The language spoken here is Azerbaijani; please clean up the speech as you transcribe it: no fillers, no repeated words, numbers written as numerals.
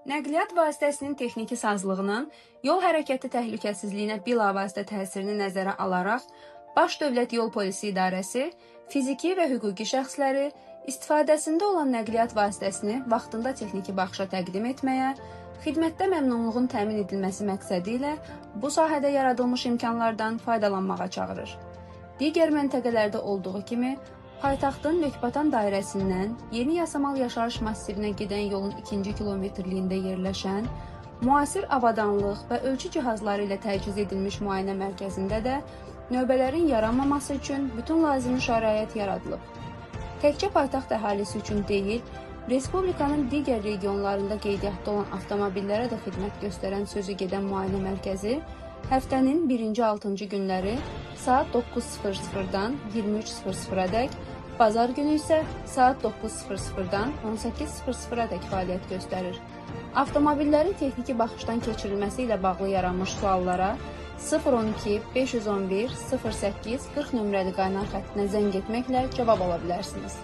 Nəqliyyat vasitəsinin texniki sazlığının yol hərəkəti təhlükəsizliyinə bilavasitə təsirini nəzərə alaraq, Baş Dövlət Yol Polisi İdarəsi fiziki və hüquqi şəxsləri istifadəsində olan nəqliyyat vasitəsini vaxtında texniki baxışa təqdim etməyə, xidmətdə məmnunluğun təmin edilməsi məqsədi ilə bu sahədə yaradılmış imkanlardan faydalanmağa çağırır. Digər məntəqələrdə olduğu kimi, paytaxtın Məkbatan dairəsindən Yeni Yasamal yaşayış massivinə gedən yolun 2-ci kilometrliyində yerləşən, müasir avadanlıq və ölçü cihazları ilə təchiz edilmiş müayinə mərkəzində də növbələrin yaranmaması üçün bütün lazımi şərait yaradılıb. Təkcə paytaxt əhalisi üçün deyil, Respublikanın digər regionlarında qeydiyyatda olan avtomobillərə də xidmət göstərən sözü gedən müayinə mərkəzi həftənin 1-6-cı günləri saat 9:00-dan 23:00-dək, bazar günü isə saat 9:00-dan 18:00-dək fəaliyyət göstərir. Avtomobillərin texniki baxışdan keçirilməsi ilə bağlı yaranmış suallara 012 511 08 40 nömrəli qaynar xəttinə zəng etməklə cavab ala bilərsiniz.